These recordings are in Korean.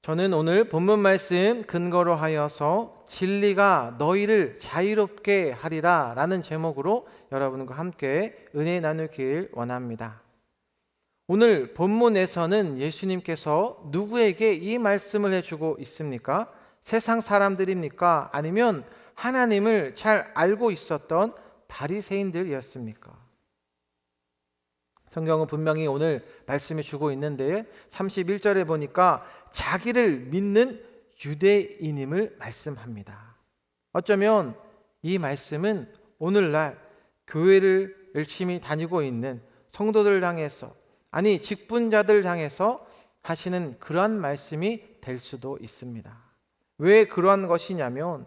저는 오늘 본문 말씀 근거로 하여서 진리가 너희를 자유롭게 하리라 라는 제목으로 여러분과 함께 은혜 나누길 원합니다. 오늘 본문에서는 예수님께서 누구에게 이 말씀을 해주고 있습니까? 세상 사람들입니까? 아니면 하나님을 잘 알고 있었던 바리새인들이었습니까? 성경은 분명히 오늘 말씀해 주고 있는데 31절에 보니까 자기를 믿는 유대인임을 말씀합니다. 어쩌면 이 말씀은 오늘날 교회를 열심히 다니고 있는 성도들 향해서, 아니 직분자들 향해서 하시는 그러한 말씀이 될 수도 있습니다. 왜 그러한 것이냐면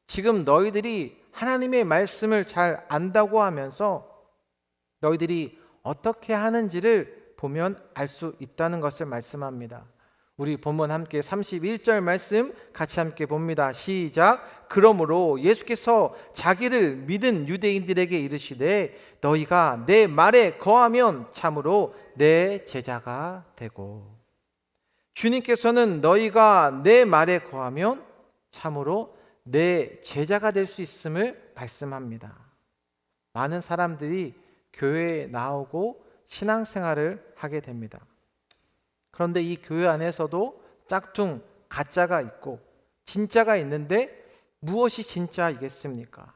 지금 너희들이 하나님의 말씀을 잘 안다고 하면서 너희들이 어떻게 하는지를 보면 알 수 있다는 것을 말씀합니다. 우리 본문 함께 31절 말씀 같이 함께 봅니다. 시작. 그러므로 예수께서 자기를 믿은 유대인들에게 이르시되 너희가 내 말에 거하면 참으로 내 제자가 되고. 주님께서는 너희가 내 말에 거하면 참으로 내 제자가 될 수 있음을 말씀합니다. 많은 사람들이 교회에 나오고 신앙생활을 하게 됩니다. 그런데 이 교회 안에서도 짝퉁, 가짜가 있고 진짜가 있는데 무엇이 진짜이겠습니까?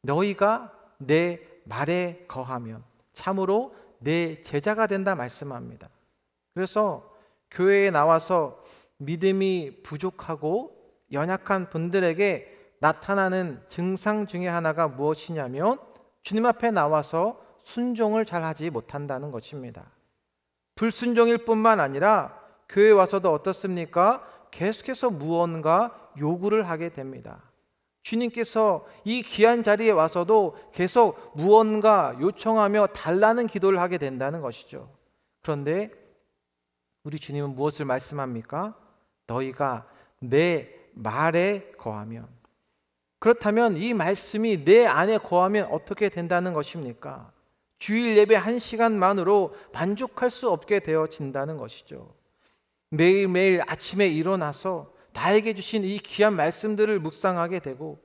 너희가 내 말에 거하면 참으로 내 제자가 된다 말씀합니다. 그래서 교회에 나와서 믿음이 부족하고 연약한 분들에게 나타나는 증상 중에 하나가 무엇이냐면 주님 앞에 나와서 순종을 잘 하지 못한다는 것입니다. 불순종일 뿐만 아니라 교회에 와서도 어떻습니까? 계속해서 무언가 요구를 하게 됩니다. 주님께서 이 귀한 자리에 와서도 계속 무언가 요청하며 달라는 기도를 하게 된다는 것이죠. 그런데 우리 주님은 무엇을 말씀합니까? 너희가 내 말에 거하면. 그렇다면 이 말씀이 내 안에 거하면 어떻게 된다는 것입니까? 주일 예배 1시간만으로 만족할 수 없게 되어진다는 것이죠. 매일매일 아침에 일어나서 나에게 주신 이 귀한 말씀들을 묵상하게 되고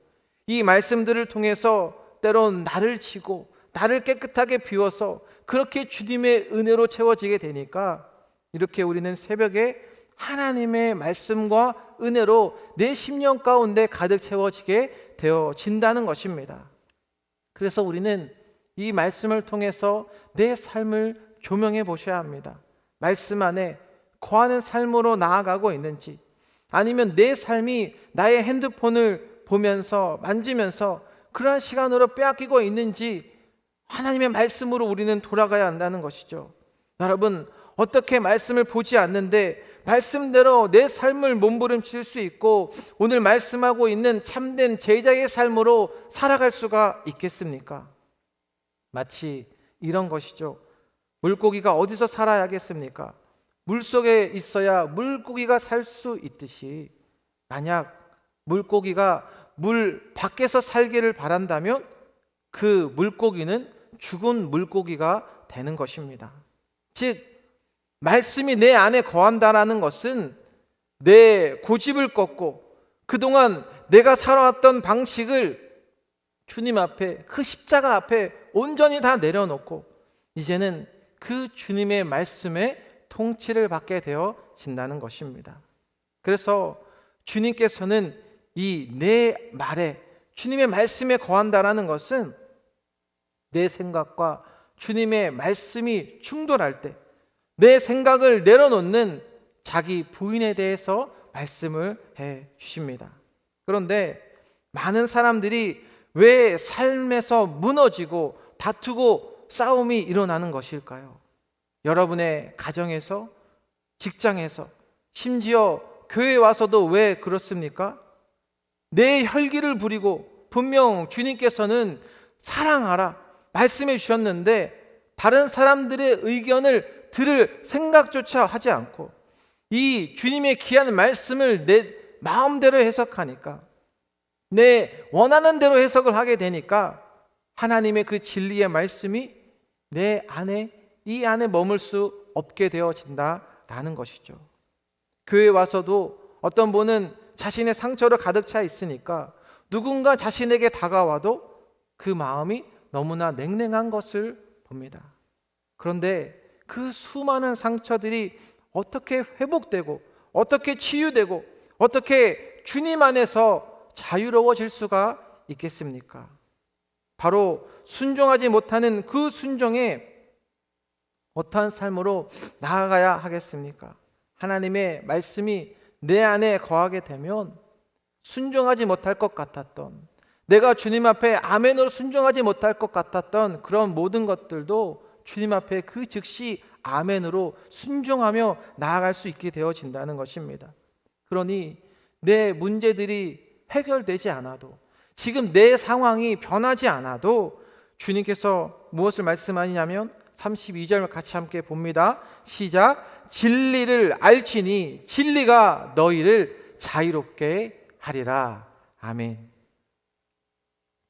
이 말씀들을 통해서 때론 나를 치고 나를 깨끗하게 비워서 그렇게 주님의 은혜로 채워지게 되니까 이렇게 우리는 새벽에 하나님의 말씀과 은혜로 내 심령 가운데 가득 채워지게 되어진다는 것입니다. 그래서 우리는 이 말씀을 통해서 내 삶을 조명해 보셔야 합니다. 말씀 안에 거하는 삶으로 나아가고 있는지, 아니면 내 삶이 나의 핸드폰을 보면서 만지면서 그러한 시간으로 빼앗기고 있는지 하나님의 말씀으로 우리는 돌아가야 한다는 것이죠. 여러분, 어떻게 말씀을 보지 않는데 말씀대로 내 삶을 몸부림칠 수 있고 오늘 말씀하고 있는 참된 제자의 삶으로 살아갈 수가 있겠습니까? 마치 이런 것이죠. 물고기가 어디서 살아야겠습니까? 물속에 있어야 물고기가 살 수 있듯이 만약 물고기가 물 밖에서 살기를 바란다면 그 물고기는 죽은 물고기가 되는 것입니다. 즉 말씀이 내 안에 거한다라는 것은 내 고집을 꺾고 그동안 내가 살아왔던 방식을 주님 앞에, 그 십자가 앞에 온전히 다 내려놓고 이제는 그 주님의 말씀에 통치를 받게 되어진다는 것입니다. 그래서 주님께서는 이 내 말에, 주님의 말씀에 거한다라는 것은 내 생각과 주님의 말씀이 충돌할 때 내 생각을 내려놓는 자기 부인에 대해서 말씀을 해 주십니다. 그런데 많은 사람들이 왜 삶에서 무너지고 다투고 싸움이 일어나는 것일까요? 여러분의 가정에서, 직장에서, 심지어 교회에 와서도 왜 그렇습니까? 내 혈기를 부리고 분명 주님께서는 사랑하라 말씀해 주셨는데 다른 사람들의 의견을 들을 생각조차 하지 않고 이 주님의 귀한 말씀을 내 마음대로 해석하니까, 내 원하는 대로 해석을 하게 되니까 하나님의 그 진리의 말씀이 내 안에, 이 안에 머물 수 없게 되어진다라는 것이죠. 교회에 와서도 어떤 분은 자신의 상처로 가득 차 있으니까 누군가 자신에게 다가와도 그 마음이 너무나 냉랭한 것을 봅니다. 그런데 그 수많은 상처들이 어떻게 회복되고 어떻게 치유되고 어떻게 주님 안에서 자유로워질 수가 있겠습니까? 바로 순종하지 못하는 그 순종에 어떠한 삶으로 나아가야 하겠습니까? 하나님의 말씀이 내 안에 거하게 되면 순종하지 못할 것 같았던, 내가 주님 앞에 아멘으로 순종하지 못할 것 같았던 그런 모든 것들도 주님 앞에 그 즉시 아멘으로 순종하며 나아갈 수 있게 되어진다는 것입니다. 그러니 내 문제들이 해결되지 않아도, 지금 내 상황이 변하지 않아도 주님께서 무엇을 말씀하시냐면 32절 같이 함께 봅니다. 시작. 진리를 알지니 진리가 너희를 자유롭게 하리라. 아멘.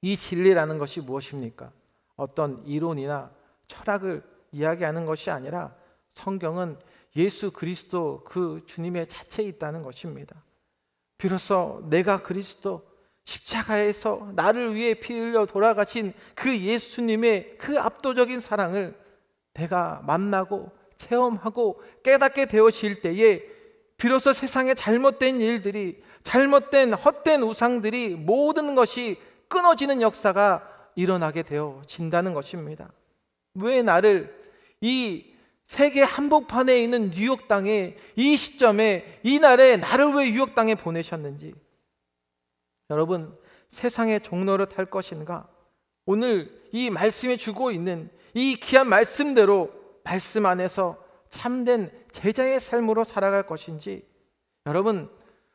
이 진리라는 것이 무엇입니까? 어떤 이론이나 철학을 이야기하는 것이 아니라 성경은 예수 그리스도 그 주님의 자체에 있다는 것입니다. 비로소 내가 그리스도 십자가에서 나를 위해 피 흘려 돌아가신 그 예수님의 그 압도적인 사랑을 내가 만나고 체험하고 깨닫게 되어질 때에 비로소 세상의 잘못된 일들이, 잘못된 헛된 우상들이 모든 것이 끊어지는 역사가 일어나게 되어진다는 것입니다. 왜 나를 이 세계 한복판에 있는 뉴욕 땅에 이 시점에 이 날에 나를 왜 뉴욕 땅에 보내셨는지, 여러분 세상의 종로를 탈 것인가? 오늘 이 말씀이 주고 있는 이 귀한 말씀대로 말씀 안에서 참된 제자의 삶으로 살아갈 것인지, 여러분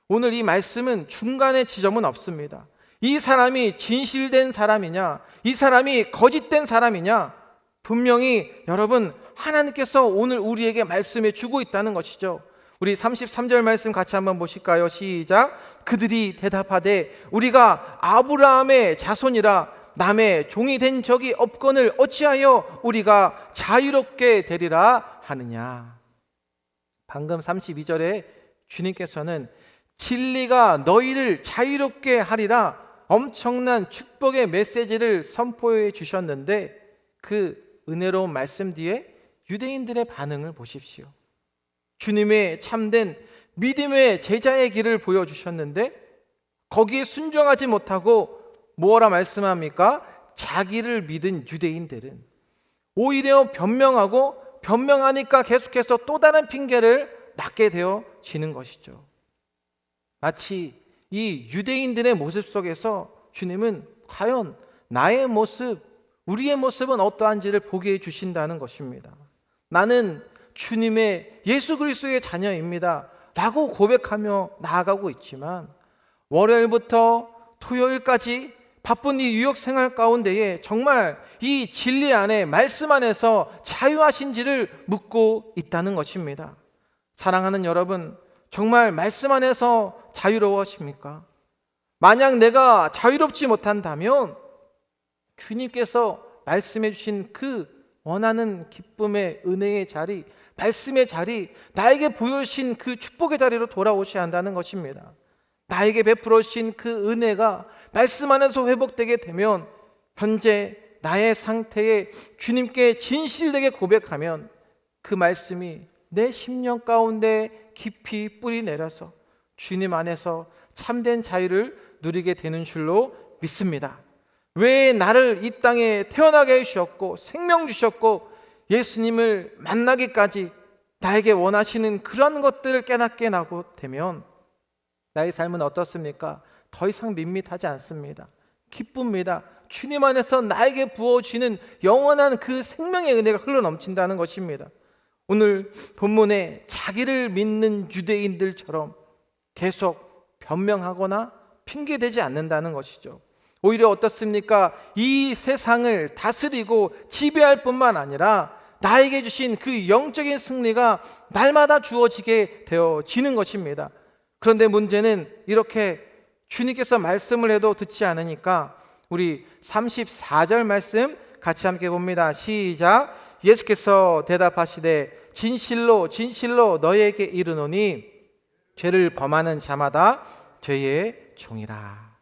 오늘 이 말씀은 중간의 지점은 없습니다. 이 사람이 진실된 사람이냐, 이 사람이 거짓된 사람이냐, 분명히 여러분 하나님께서 오늘 우리에게 말씀해 주고 있다는 것이죠. 우리 33절 말씀 같이 한번 보실까요? 시작. 그들이 대답하되 우리가 아브라함의 자손이라 남의 종이 된 적이 없거늘 어찌하여 우리가 자유롭게 되리라 하느냐. 방금 32절에 주님께서는 진리가 너희를 자유롭게 하리라 엄청난 축복의 메시지를 선포해 주셨는데, 그 은혜로운 말씀 뒤에 유대인들의 반응을 보십시오. 주님의 참된 믿음의 제자의 길을 보여주셨는데 거기에 순종하지 못하고 뭐라 말씀합니까? 자기를 믿은 유대인들은 오히려 변명하고, 변명하니까 계속해서 또 다른 핑계를 낳게 되어지는 것이죠. 마치 이 유대인들의 모습 속에서 주님은 과연 나의 모습, 우리의 모습은 어떠한지를 보게 해주신다는 것입니다. 나는 주님의 예수 그리스도의 자녀입니다 라고 고백하며 나아가고 있지만, 월요일부터 토요일까지 바쁜 이 유역 생활 가운데에 정말 이 진리 안에, 말씀 안에서 자유하신지를 묻고 있다는 것입니다. 사랑하는 여러분, 정말 말씀 안에서 자유로우십니까? 만약 내가 자유롭지 못한다면 주님께서 말씀해 주신 그 원하는 기쁨의 은혜의 자리, 말씀의 자리, 나에게 보여주신 그 축복의 자리로 돌아오셔야 한다는 것입니다. 나에게 베풀어 주신 그 은혜가 말씀 안에서 회복되게 되면 현재 나의 상태에 주님께 진실되게 고백하면 그 말씀이 내 심령 가운데 깊이 뿌리 내려서 주님 안에서 참된 자유를 누리게 되는 줄로 믿습니다. 왜 나를 이 땅에 태어나게 해주셨고 생명 주셨고 예수님을 만나기까지 나에게 원하시는 그런 것들을 깨닫게 나고 되면 나의 삶은 어떻습니까? 더 이상 밋밋하지 않습니다. 기쁩니다. 주님 안에서 나에게 부어주시는 영원한 그 생명의 은혜가 흘러넘친다는 것입니다. 오늘 본문에 자기를 믿는 유대인들처럼 계속 변명하거나 핑계대지 않는다는 것이죠. 오히려 어떻습니까? 이 세상을 다스리고 지배할 뿐만 아니라 나에게 주신 그 영적인 승리가 날마다 주어지게 되어지는 것입니다. 그런데 문제는 이렇게 주님께서 말씀을 해도 듣지 않으니까 우리 34절 말씀 같이 함께 봅니다. 시작. 예수께서 대답하시되 진실로 진실로 너희에게 이르노니 죄를 범하는 자마다 죄의 종이라.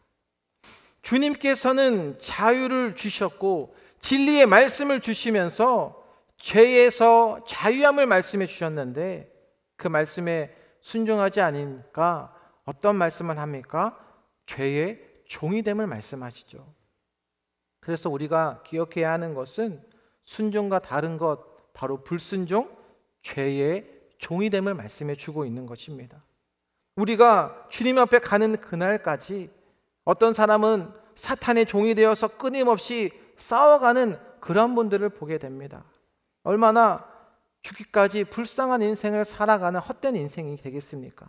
주님께서는 자유를 주셨고 진리의 말씀을 주시면서 죄에서 자유함을 말씀해 주셨는데 그 말씀에 순종하지 않으니까 어떤 말씀을 합니까? 죄의 종이됨을 말씀하시죠. 그래서 우리가 기억해야 하는 것은 순종과 다른 것, 바로 불순종, 죄의 종이됨을 말씀해 주고 있는 것입니다. 우리가 주님 앞에 가는 그날까지 어떤 사람은 사탄의 종이 되어서 끊임없이 싸워가는 그런 분들을 보게 됩니다. 얼마나 죽기까지 불쌍한 인생을 살아가는 헛된 인생이 되겠습니까?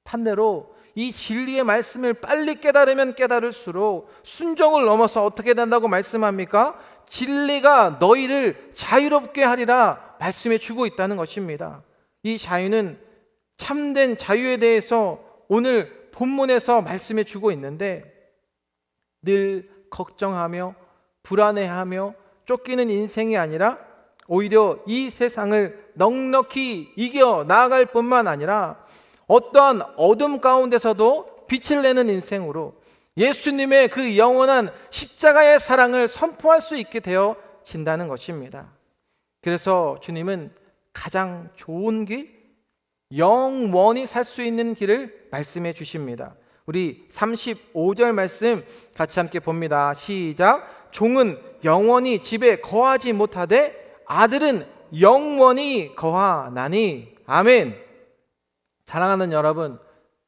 반대로 이 진리의 말씀을 빨리 깨달으면 깨달을수록 순종을 넘어서 어떻게 된다고 말씀합니까? 진리가 너희를 자유롭게 하리라 말씀해 주고 있다는 것입니다. 이 자유는 참된 자유에 대해서 오늘 본문에서 말씀해 주고 있는데 늘 걱정하며 불안해하며 쫓기는 인생이 아니라 오히려 이 세상을 넉넉히 이겨 나아갈 뿐만 아니라 어떠한 어둠 가운데서도 빛을 내는 인생으로 예수님의 그 영원한 십자가의 사랑을 선포할 수 있게 되어진다는 것입니다. 그래서 주님은 가장 좋은 길, 영원히 살 수 있는 길을 말씀해 주십니다. 우리 35절 말씀 같이 함께 봅니다. 시작. 종은 영원히 집에 거하지 못하되 아들은 영원히 거하나니. 아멘. 사랑하는 여러분,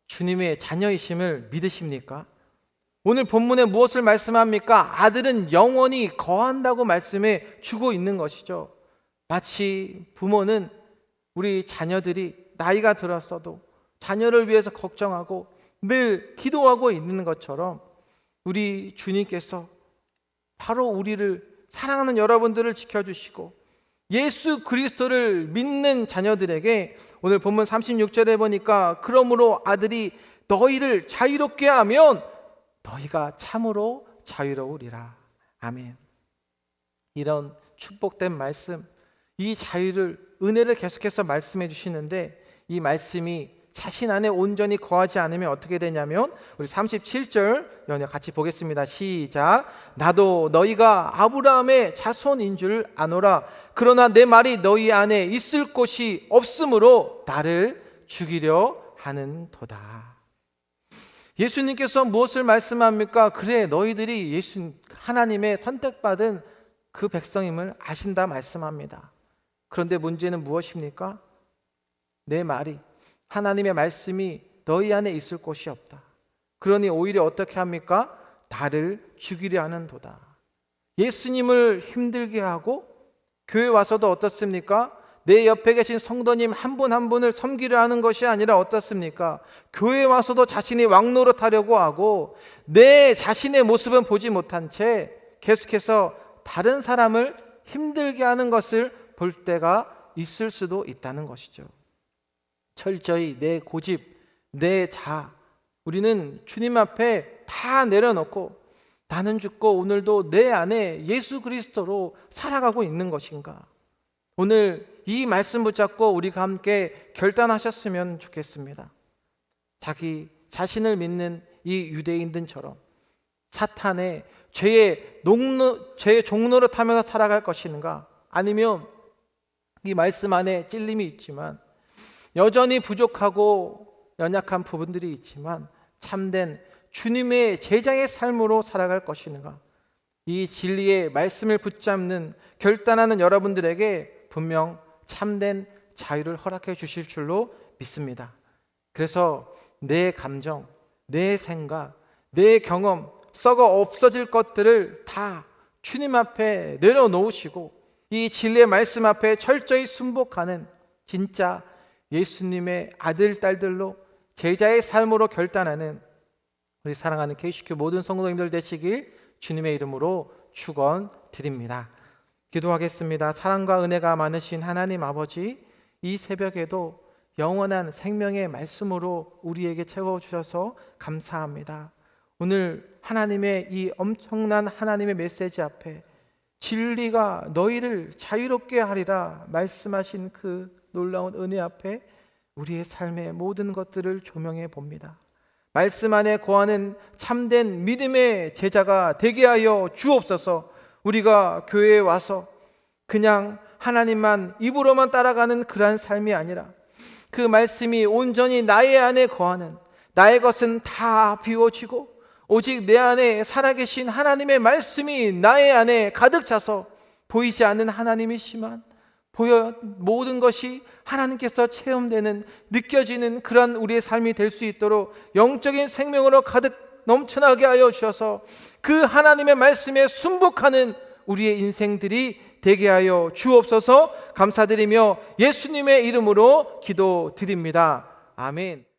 주님의 자녀이심을 믿으십니까? 오늘 본문에 무엇을 말씀합니까? 아들은 영원히 거한다고 말씀해 주고 있는 것이죠. 마치 부모는 우리 자녀들이 나이가 들었어도 자녀를 위해서 걱정하고 늘 기도하고 있는 것처럼 우리 주님께서 바로 우리를 사랑하는 여러분들을 지켜주시고 예수 그리스도를 믿는 자녀들에게 오늘 본문 36절에 보니까 그러므로 아들이 너희를 자유롭게 하면 너희가 참으로 자유로우리라. 아멘. 이런 축복된 말씀, 이 자유를, 은혜를 계속해서 말씀해 주시는데 이 말씀이 자신 안에 온전히 거하지 않으면 어떻게 되냐면 우리 37절 연애 같이 보겠습니다. 시작. 나도 너희가 아브라함의 자손인 줄 아노라. 그러나 내 말이 너희 안에 있을 곳이 없으므로 나를 죽이려 하는도다. 예수님께서 무엇을 말씀합니까? 그래, 너희들이 예수 하나님의 선택받은 그 백성임을 아신다 말씀합니다. 그런데 문제는 무엇입니까? 내 말이, 하나님의 말씀이 너희 안에 있을 곳이 없다. 그러니 오히려 어떻게 합니까? 나를 죽이려 하는도다. 예수님을 힘들게 하고 교회 와서도 어떻습니까? 내 옆에 계신 성도님 한 분 한 분을 섬기려 하는 것이 아니라 어떻습니까? 교회 와서도 자신이 왕노릇하려고 하고 내 자신의 모습은 보지 못한 채 계속해서 다른 사람을 힘들게 하는 것을 볼 때가 있을 수도 있다는 것이죠. 철저히 내 고집, 내 자아, 우리는 주님 앞에 다 내려놓고 나는 죽고 오늘도 내 안에 예수 그리스도로 살아가고 있는 것인가? 오늘 이 말씀 붙잡고 우리가 함께 결단하셨으면 좋겠습니다. 자기 자신을 믿는 이 유대인들처럼 사탄의 죄의 종로를 타면서 살아갈 것인가? 아니면 이 말씀 안에 찔림이 있지만 여전히 부족하고 연약한 부분들이 있지만 참된 주님의 제자의 삶으로 살아갈 것인가? 이 진리의 말씀을 붙잡는 결단하는 여러분들에게 분명 참된 자유를 허락해 주실 줄로 믿습니다. 그래서 내 감정, 내 생각, 내 경험, 썩어 없어질 것들을 다 주님 앞에 내려놓으시고 이 진리의 말씀 앞에 철저히 순복하는 진짜 예수님의 아들, 딸들로 제자의 삶으로 결단하는 우리 사랑하는 KCQ 모든 성도님들 되시길 주님의 이름으로 축원드립니다. 기도하겠습니다. 사랑과 은혜가 많으신 하나님 아버지, 이 새벽에도 영원한 생명의 말씀으로 우리에게 채워주셔서 감사합니다. 오늘 하나님의 이 엄청난 하나님의 메시지 앞에 진리가 너희를 자유롭게 하리라 말씀하신 그 놀라운 은혜 앞에 우리의 삶의 모든 것들을 조명해 봅니다. 말씀 안에 거하는 참된 믿음의 제자가 되게 하여 주옵소서. 우리가 교회에 와서 그냥 하나님만 입으로만 따라가는 그러한 삶이 아니라 그 말씀이 온전히 나의 안에 거하는, 나의 것은 다 비워지고 오직 내 안에 살아계신 하나님의 말씀이 나의 안에 가득 차서 보이지 않는 하나님이시만 모든 것이 하나님께서 체험되는, 느껴지는 그런 우리의 삶이 될 수 있도록 영적인 생명으로 가득 넘쳐나게 하여 주셔서 그 하나님의 말씀에 순복하는 우리의 인생들이 되게 하여 주옵소서. 감사드리며 예수님의 이름으로 기도드립니다. 아멘.